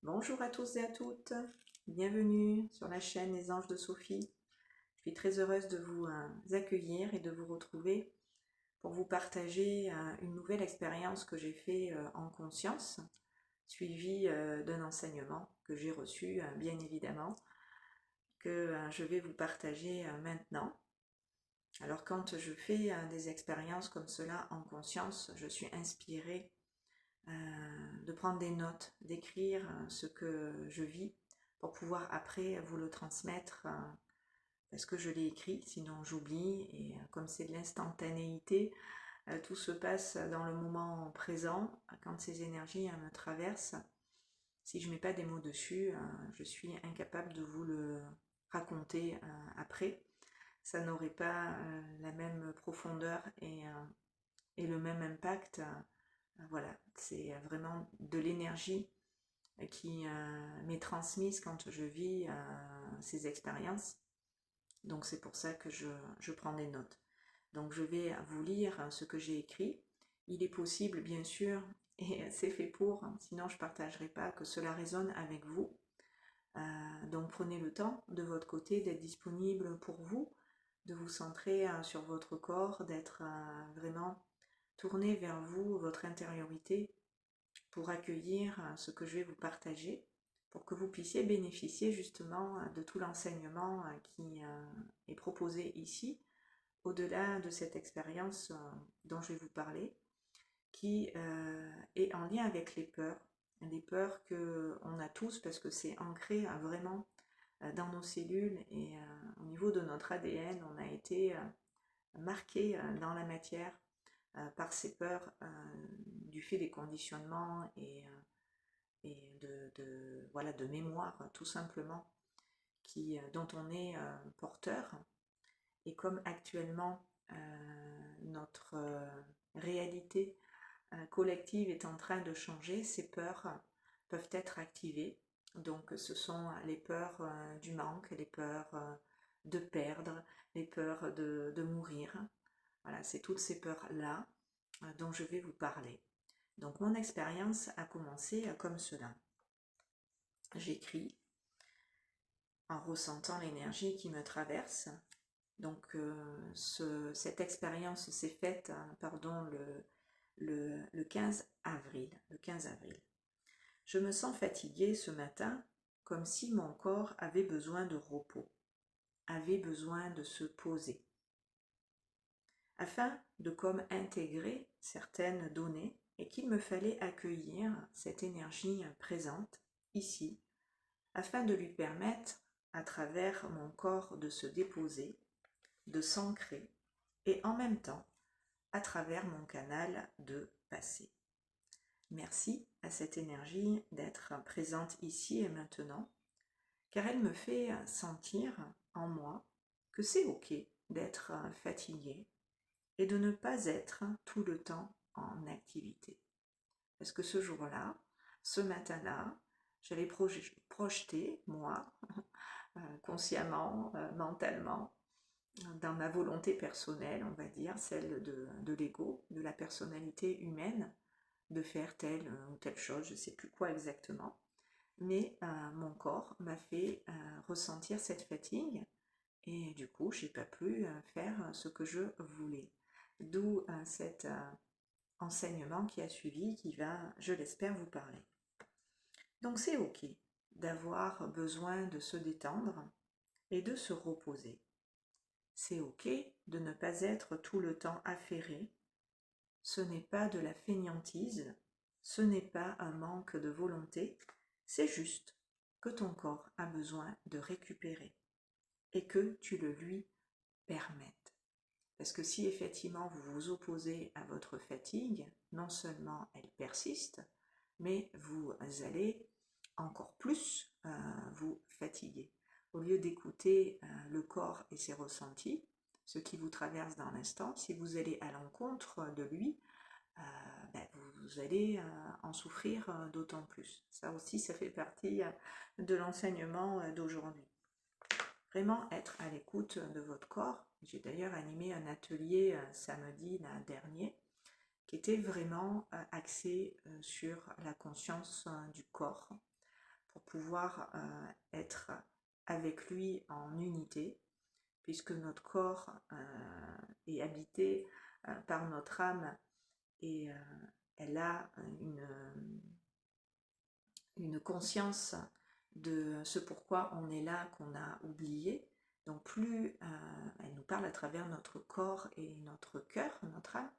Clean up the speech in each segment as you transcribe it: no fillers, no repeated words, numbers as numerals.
Bonjour à tous et à toutes, bienvenue sur la chaîne Les Anges de Sophie. Je suis très heureuse de vous accueillir et de vous retrouver pour vous partager une nouvelle expérience que j'ai faite en conscience, suivie d'un enseignement que j'ai reçu, bien évidemment, que je vais vous partager maintenant. Alors quand je fais des expériences comme cela en conscience, je suis inspirée de prendre des notes, d'écrire ce que je vis pour pouvoir après vous le transmettre parce que je l'ai écrit, sinon j'oublie et comme c'est de l'instantanéité, tout se passe dans le moment présent. Quand ces énergies me traversent, si je ne mets pas des mots dessus, je suis incapable de vous le raconter après. Ça n'aurait pas la même profondeur et le même impact. Voilà, c'est vraiment de l'énergie qui m'est transmise quand je vis ces expériences. Donc c'est pour ça que je prends des notes. Donc je vais vous lire ce que j'ai écrit. Il est possible, bien sûr, et c'est fait pour, sinon je ne partagerai pas, que cela résonne avec vous. Donc prenez le temps de votre côté d'être disponible pour vous, de vous centrer sur votre corps, d'être vraiment tourné vers vous, votre intériorité, pour accueillir ce que je vais vous partager, pour que vous puissiez bénéficier justement de tout l'enseignement qui est proposé ici, au-delà de cette expérience dont je vais vous parler, qui est en lien avec les peurs qu'on a tous parce que c'est ancré vraiment dans nos cellules et au niveau de notre ADN, on a été marqué dans la matière par ces peurs du fait des conditionnements et voilà, de mémoire tout simplement dont on est porteur. Et comme actuellement notre réalité collective est en train de changer, ces peurs peuvent être activées. Donc ce sont les peurs du manque, les peurs de perdre, les peurs de mourir. Voilà, c'est toutes ces peurs-là dont je vais vous parler. Donc mon expérience a commencé comme cela. J'écris en ressentant l'énergie qui me traverse. Donc cette expérience s'est faite le 15 avril. Le 15 avril. Je me sens fatiguée ce matin, comme si mon corps avait besoin de repos, avait besoin de se poser. Afin de comme intégrer certaines données et qu'il me fallait accueillir cette énergie présente ici, afin de lui permettre, à travers mon corps, de se déposer, de s'ancrer et en même temps, à travers mon canal, de passer. Merci à cette énergie d'être présente ici et maintenant, car elle me fait sentir en moi que c'est ok d'être fatigué et de ne pas être tout le temps en activité. Parce que ce jour-là, ce matin-là, j'avais projeté, moi, consciemment, mentalement, dans ma volonté personnelle, on va dire, celle de l'ego, de la personnalité humaine, de faire telle ou telle chose, je ne sais plus quoi exactement. Mais mon corps m'a fait ressentir cette fatigue et du coup, je n'ai pas pu faire ce que je voulais. D'où cet enseignement qui a suivi, qui va, je l'espère, vous parler. Donc c'est ok d'avoir besoin de se détendre et de se reposer. C'est ok de ne pas être tout le temps affairé. Ce n'est pas de la fainéantise, ce n'est pas un manque de volonté, c'est juste que ton corps a besoin de récupérer et que tu le lui permettes. Parce que si effectivement vous vous opposez à votre fatigue, non seulement elle persiste, mais vous allez encore plus vous fatiguer. Au lieu d'écouter le corps et ses ressentis, ce qui vous traverse dans l'instant, si vous allez à l'encontre de lui, vous allez en souffrir d'autant plus. Ça aussi, ça fait partie de l'enseignement d'aujourd'hui. Vraiment être à l'écoute de votre corps. J'ai d'ailleurs animé un atelier samedi dernier qui était vraiment axé sur la conscience du corps pour pouvoir être avec lui en unité, puisque notre corps est habité par notre âme et elle a une conscience de ce pourquoi on est là qu'on a oublié. Donc plus elle nous parle à travers notre corps et notre cœur, notre âme.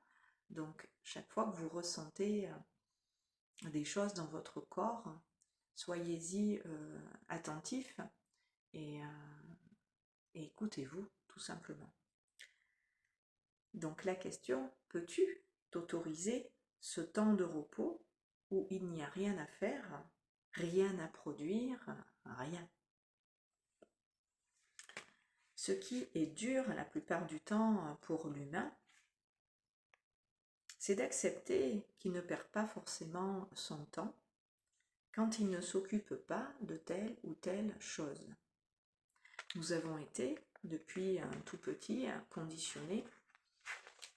Donc chaque fois que vous ressentez des choses dans votre corps, soyez-y attentif et écoutez-vous tout simplement. Donc la question, peux-tu t'autoriser ce temps de repos où il n'y a rien à faire, rien à produire, rien? Ce qui est dur la plupart du temps pour l'humain, c'est d'accepter qu'il ne perd pas forcément son temps quand il ne s'occupe pas de telle ou telle chose. Nous avons été, depuis un tout petit, conditionnés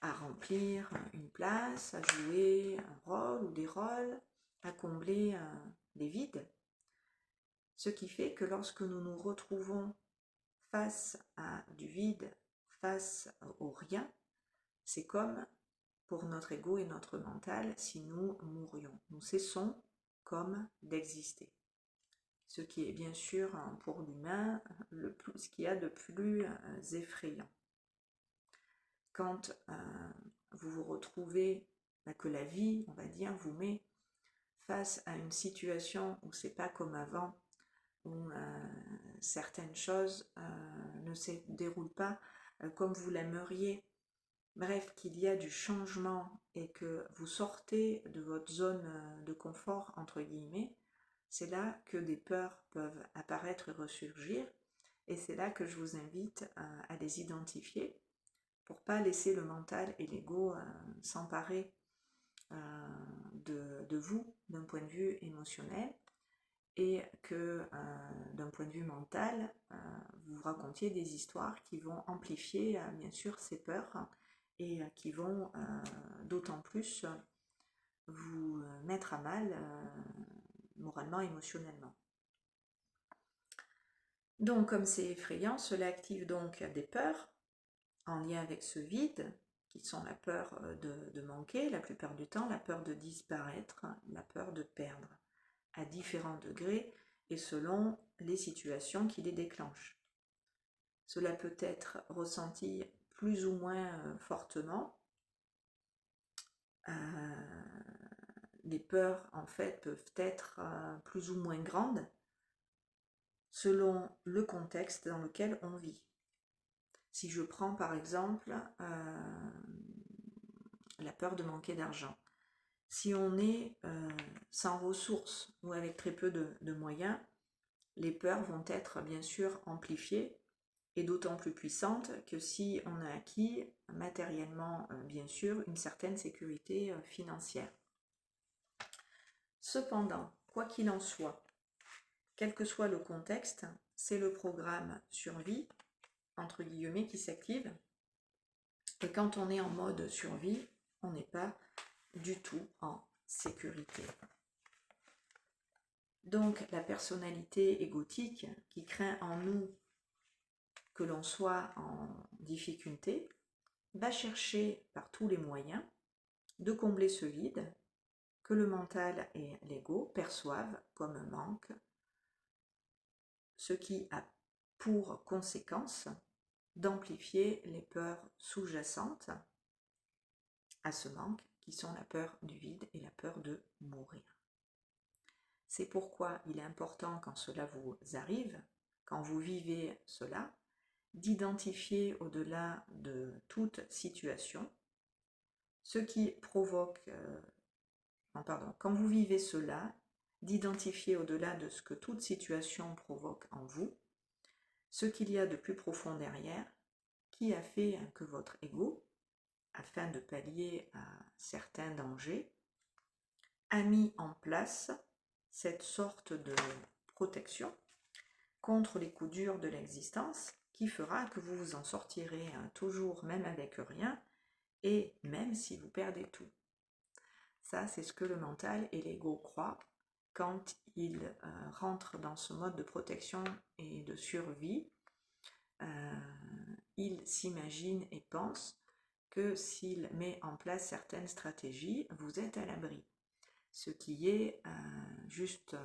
à remplir une place, à jouer un rôle ou des rôles, à combler des vides. Ce qui fait que lorsque nous nous retrouvons face à du vide, face au rien, c'est comme pour notre ego et notre mental si nous mourions. Nous cessons comme d'exister. Ce qui est bien sûr pour l'humain ce qu'il y a de plus effrayant. Quand vous vous retrouvez, que la vie, on va dire, vous met face à une situation où c'est pas comme avant, où certaines choses ne se déroulent pas comme vous l'aimeriez, bref, qu'il y a du changement et que vous sortez de votre zone de confort, entre guillemets, c'est là que des peurs peuvent apparaître et ressurgir, et c'est là que je vous invite à les identifier pour pas laisser le mental et l'ego s'emparer de vous d'un point de vue émotionnel, et que d'un point de vue mental, vous vous racontiez des histoires qui vont amplifier bien sûr ces peurs et qui vont d'autant plus vous mettre à mal moralement, émotionnellement. Donc comme c'est effrayant, cela active donc des peurs en lien avec ce vide, qui sont la peur de manquer la plupart du temps, la peur de disparaître, la peur de perdre, à différents degrés et selon les situations qui les déclenchent. Cela peut être ressenti plus ou moins fortement. Les peurs en fait peuvent être plus ou moins grandes selon le contexte dans lequel on vit. Si je prends par exemple la peur de manquer d'argent, si on est sans ressources ou avec très peu de moyens, les peurs vont être bien sûr amplifiées et d'autant plus puissantes que si on a acquis matériellement bien sûr une certaine sécurité financière. Cependant, quoi qu'il en soit, quel que soit le contexte, c'est le programme survie, entre guillemets, qui s'active. Et quand on est en mode survie, on n'est pas du tout en sécurité. Donc la personnalité égotique qui craint en nous que l'on soit en difficulté va chercher par tous les moyens de combler ce vide que le mental et l'ego perçoivent comme un manque, ce qui a pour conséquence d'amplifier les peurs sous-jacentes à ce manque, qui sont la peur du vide et la peur de mourir. C'est pourquoi il est important, quand cela vous arrive, quand vous vivez cela, d'identifier au-delà de toute situation ce qui provoque, quand vous vivez cela, d'identifier au-delà de ce que toute situation provoque en vous, ce qu'il y a de plus profond derrière, qui a fait que votre ego, afin de pallier à certains dangers, a mis en place cette sorte de protection contre les coups durs de l'existence qui fera que vous vous en sortirez toujours, même avec rien, et même si vous perdez tout. Ça, c'est ce que le mental et l'ego croient, quand il rentre dans ce mode de protection et de survie, il s'imagine et pense que s'il met en place certaines stratégies, vous êtes à l'abri. Ce qui est juste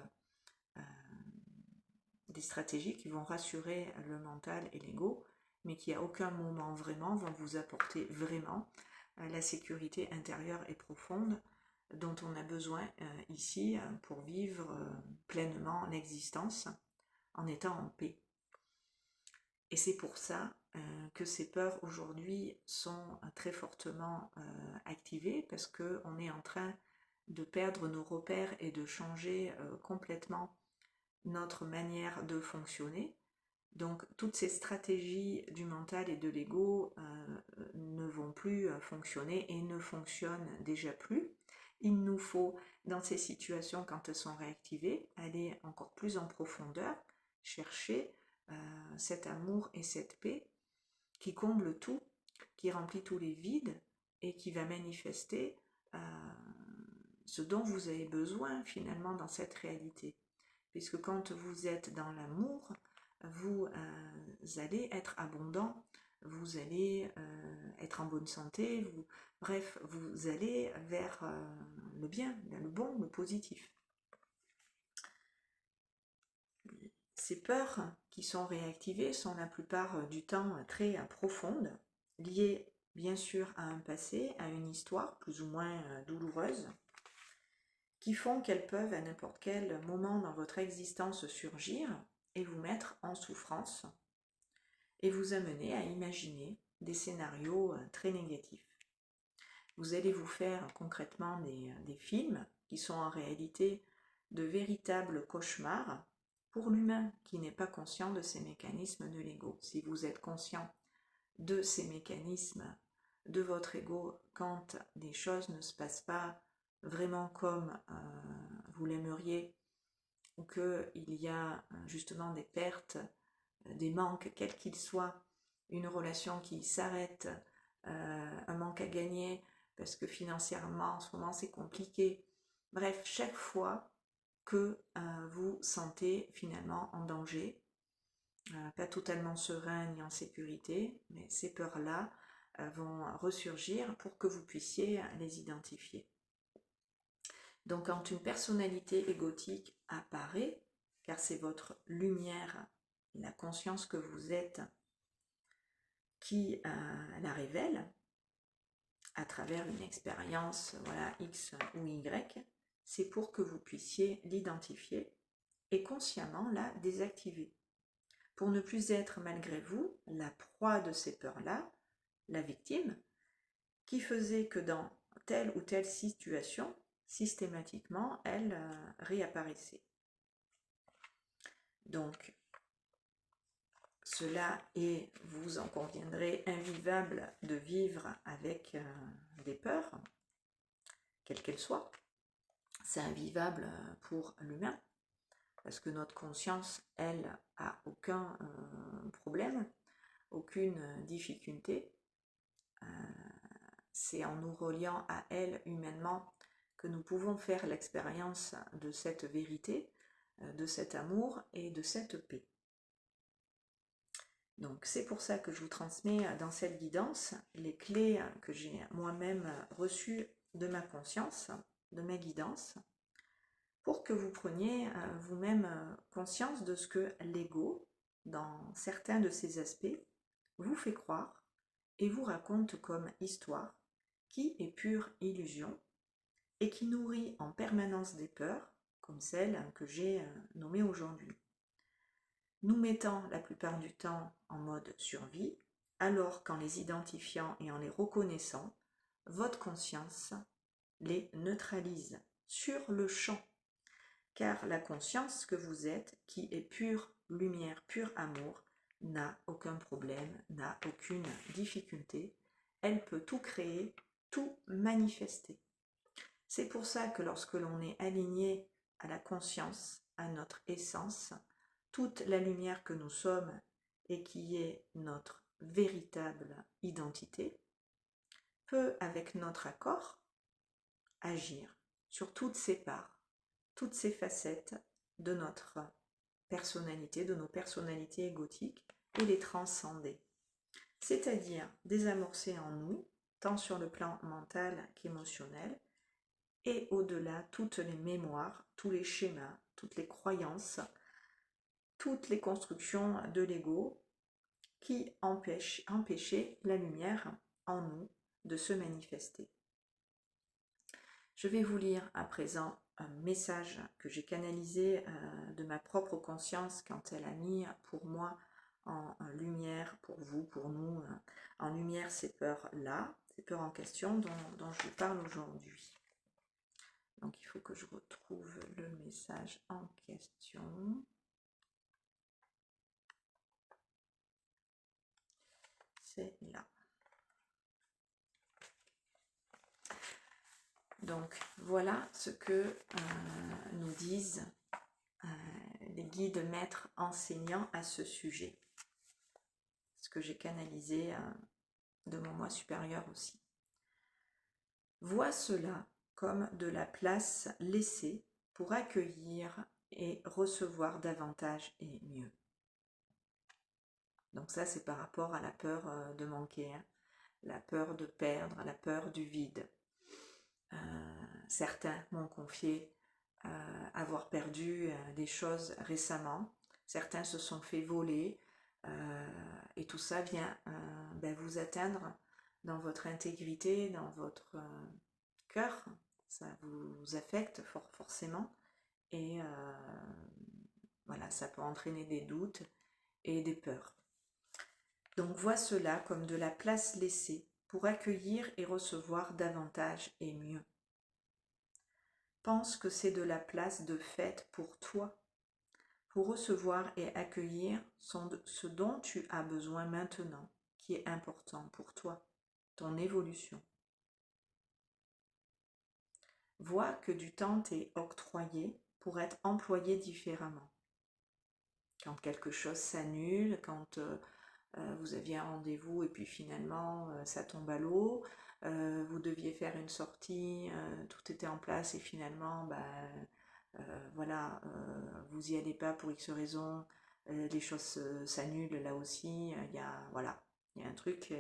des stratégies qui vont rassurer le mental et l'ego, mais qui à aucun moment vraiment vont vous apporter vraiment la sécurité intérieure et profonde dont on a besoin ici pour vivre pleinement l'existence en étant en paix. Et c'est pour ça que ces peurs aujourd'hui sont très fortement activées, parce qu'on est en train de perdre nos repères et de changer complètement notre manière de fonctionner. Donc toutes ces stratégies du mental et de l'ego ne vont plus fonctionner et ne fonctionnent déjà plus. Il nous faut, dans ces situations, quand elles sont réactivées, aller encore plus en profondeur, chercher cet amour et cette paix qui comble tout, qui remplit tous les vides et qui va manifester ce dont vous avez besoin finalement dans cette réalité. Puisque quand vous êtes dans l'amour, vous allez être abondant, vous allez être en bonne santé, bref, vous allez vers le bien, le bon, le positif. Ces peurs qui sont réactivées sont la plupart du temps très profondes, liées bien sûr à un passé, à une histoire plus ou moins douloureuse, qui font qu'elles peuvent à n'importe quel moment dans votre existence surgir et vous mettre en souffrance et vous amener à imaginer des scénarios très négatifs. Vous allez vous faire concrètement des films qui sont en réalité de véritables cauchemars pour l'humain qui n'est pas conscient de ces mécanismes de l'ego. Si vous êtes conscient de ces mécanismes de votre ego quand des choses ne se passent pas vraiment comme vous l'aimeriez, ou qu'il y a justement des pertes, des manques, quels qu'ils soient, une relation qui s'arrête, un manque à gagner, parce que financièrement en ce moment c'est compliqué. Bref, chaque fois que vous sentez finalement en danger, pas totalement serein ni en sécurité, mais ces peurs-là vont ressurgir pour que vous puissiez les identifier. Donc quand une personnalité égotique apparaît, car c'est votre lumière, la conscience que vous êtes, qui la révèle à travers une expérience X ou Y, c'est pour que vous puissiez l'identifier et consciemment la désactiver. Pour ne plus être malgré vous la proie de ces peurs-là, la victime, qui faisait que dans telle ou telle situation, systématiquement, elle réapparaissait. Donc, cela est, vous en conviendrez, invivable de vivre avec des peurs, quelles qu'elles soient. C'est invivable pour l'humain, parce que notre conscience, elle, a aucun problème, aucune difficulté. C'est en nous reliant à elle humainement que nous pouvons faire l'expérience de cette vérité, de cet amour et de cette paix. Donc c'est pour ça que je vous transmets dans cette guidance les clés que j'ai moi-même reçues de ma conscience, de ma guidance, pour que vous preniez vous-même conscience de ce que l'ego, dans certains de ses aspects, vous fait croire et vous raconte comme histoire, qui est pure illusion et qui nourrit en permanence des peurs, comme celle que j'ai nommée aujourd'hui, nous mettant la plupart du temps en mode survie, alors qu'en les identifiant et en les reconnaissant, votre conscience les neutralise sur le champ. Car la conscience que vous êtes, qui est pure lumière, pur amour, n'a aucun problème, n'a aucune difficulté. Elle peut tout créer, tout manifester. C'est pour ça que lorsque l'on est aligné à la conscience, à notre essence, toute la lumière que nous sommes et qui est notre véritable identité, peut, avec notre accord, agir sur toutes ses parts toutes ces facettes de notre personnalité, de nos personnalités égotiques, et les transcender. C'est-à-dire désamorcer en nous, tant sur le plan mental qu'émotionnel, et au-delà toutes les mémoires, tous les schémas, toutes les croyances, toutes les constructions de l'ego qui empêchaient la lumière en nous de se manifester. Je vais vous lire à présent un message que j'ai canalisé de ma propre conscience quand elle a mis pour moi en lumière, pour vous, pour nous, en lumière ces peurs-là, ces peurs en question dont je vous parle aujourd'hui. Donc il faut que je retrouve le message en question. C'est là. Donc voilà ce que nous disent les guides maîtres enseignants à ce sujet. Ce que j'ai canalisé de mon moi supérieur aussi. Vois cela comme de la place laissée pour accueillir et recevoir davantage et mieux. Donc ça, c'est par rapport à la peur de manquer, hein, la peur de perdre, la peur du vide. Certains m'ont confié avoir perdu des choses récemment. Certains se sont fait voler et tout ça vient vous atteindre dans votre intégrité, dans votre cœur. Ça vous affecte forcément et voilà, ça peut entraîner des doutes et des peurs. Donc vois cela comme de la place laissée pour accueillir et recevoir davantage et mieux. Pense que c'est de la place de fait pour toi, pour recevoir et accueillir ce dont tu as besoin maintenant, qui est important pour toi, ton évolution. Vois que du temps t'est octroyé pour être employé différemment. Quand quelque chose s'annule, quand vous aviez un rendez-vous et puis finalement ça tombe à l'eau, vous deviez faire une sortie, tout était en place et finalement voilà, vous n'y allez pas pour X raisons, les choses s'annulent là aussi, il y a un truc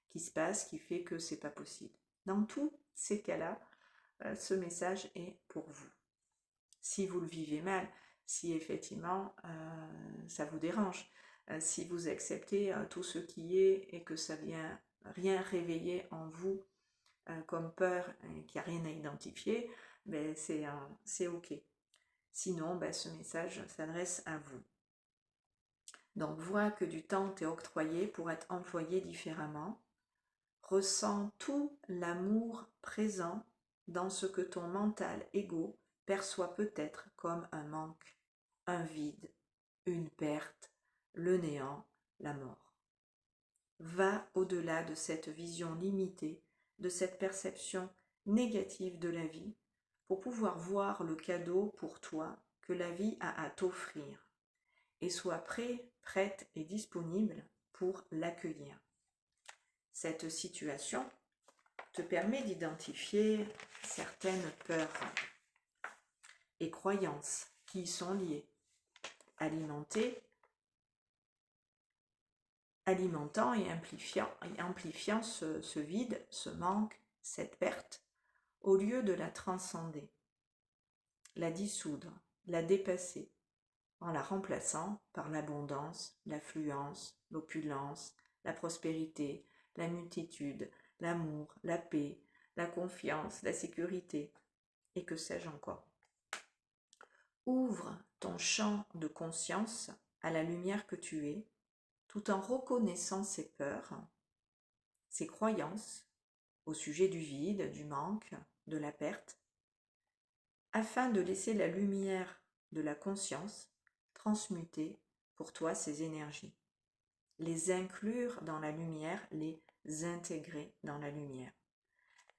qui se passe qui fait que c'est pas possible. Dans tous ces cas-là, ce message est pour vous. Si vous le vivez mal, si effectivement ça vous dérange, si vous acceptez tout ce qui est et que ça vient rien réveiller en vous comme peur et qu'il n'y a rien à identifier, c'est ok. Sinon, ce message s'adresse à vous. Donc, vois que du temps t'est octroyé pour être employé différemment. Ressens tout l'amour présent dans ce que ton mental égo perçoit peut-être comme un manque, un vide, une perte, le néant, la mort. Va au-delà de cette vision limitée, de cette perception négative de la vie, pour pouvoir voir le cadeau pour toi que la vie a à t'offrir, et sois prêt, prête et disponible pour l'accueillir. Cette situation te permet d'identifier certaines peurs et croyances qui y sont liées, alimentant et amplifiant ce vide, ce manque, cette perte, au lieu de la transcender, la dissoudre, la dépasser, en la remplaçant par l'abondance, l'affluence, l'opulence, la prospérité, la multitude, l'amour, la paix, la confiance, la sécurité, et que sais-je encore. Ouvre ton champ de conscience à la lumière que tu es, tout en reconnaissant ses peurs, ses croyances au sujet du vide, du manque, de la perte, afin de laisser la lumière de la conscience transmuter pour toi ces énergies, les inclure dans la lumière, les intégrer dans la lumière.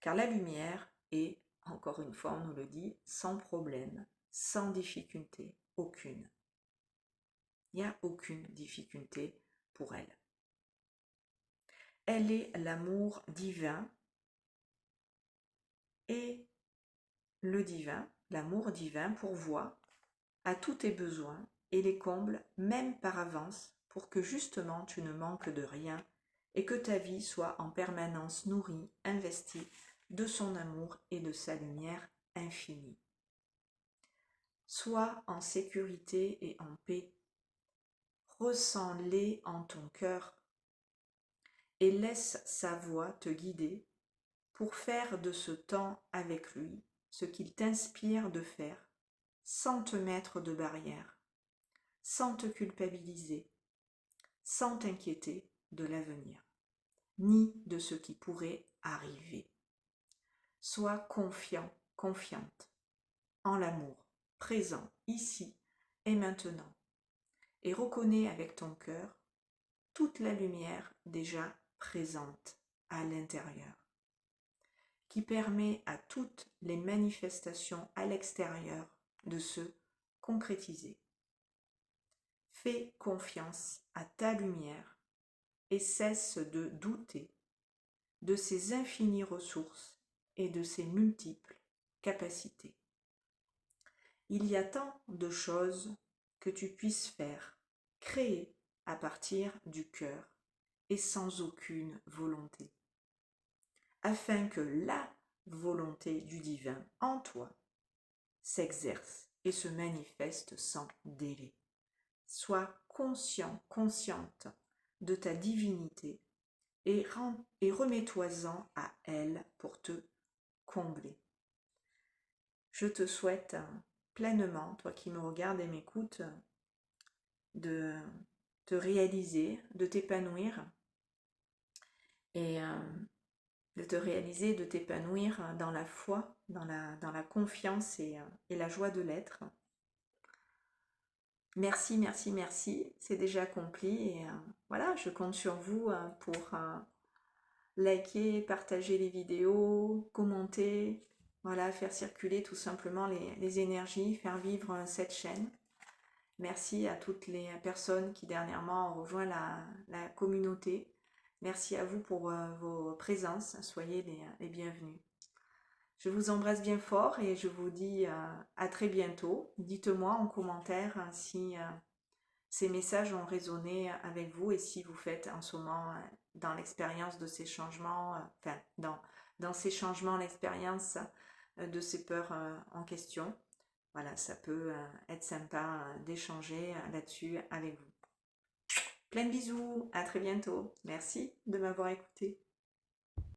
Car la lumière est, encore une fois on nous le dit, sans problème, sans difficulté, aucune. Il n'y a aucune difficulté pour elle. Elle est l'amour divin et le divin l'amour divin pourvoie à tous tes besoins et les comble même par avance pour que justement tu ne manques de rien et que ta vie soit en permanence nourrie, investie de son amour et de sa lumière infinie. Sois en sécurité et en paix. Ressens-les en ton cœur et laisse sa voix te guider pour faire de ce temps avec lui ce qu'il t'inspire de faire, sans te mettre de barrière, sans te culpabiliser, sans t'inquiéter de l'avenir, ni de ce qui pourrait arriver. Sois confiant, confiante en l'amour, présent ici et maintenant, et reconnais avec ton cœur toute la lumière déjà présente à l'intérieur, qui permet à toutes les manifestations à l'extérieur de se concrétiser. Fais confiance à ta lumière et cesse de douter de ses infinies ressources et de ses multiples capacités. Il y a tant de choses que tu puisses faire, créer à partir du cœur et sans aucune volonté, afin que la volonté du divin en toi s'exerce et se manifeste sans délai. Sois conscient, consciente de ta divinité et remets-toi-en à elle pour te combler. Je te souhaite pleinement, toi qui me regardes et m'écoutes, de te réaliser, de t'épanouir et de te réaliser, de t'épanouir dans la foi, dans la confiance et la joie de l'être. Merci, merci, merci, c'est déjà accompli et voilà, je compte sur vous pour liker, partager les vidéos, commenter, voilà, faire circuler tout simplement les énergies, faire vivre cette chaîne. Merci à toutes les personnes qui dernièrement ont rejoint la communauté. Merci à vous pour vos présences. Soyez les bienvenus. Je vous embrasse bien fort et je vous dis à très bientôt. Dites-moi en commentaire si ces messages ont résonné avec vous et si vous faites en ce moment dans l'expérience de ces changements, enfin dans ces changements l'expérience de ces peurs en question. Voilà, ça peut être sympa d'échanger là-dessus avec vous. Plein de bisous, à très bientôt. Merci de m'avoir écouté.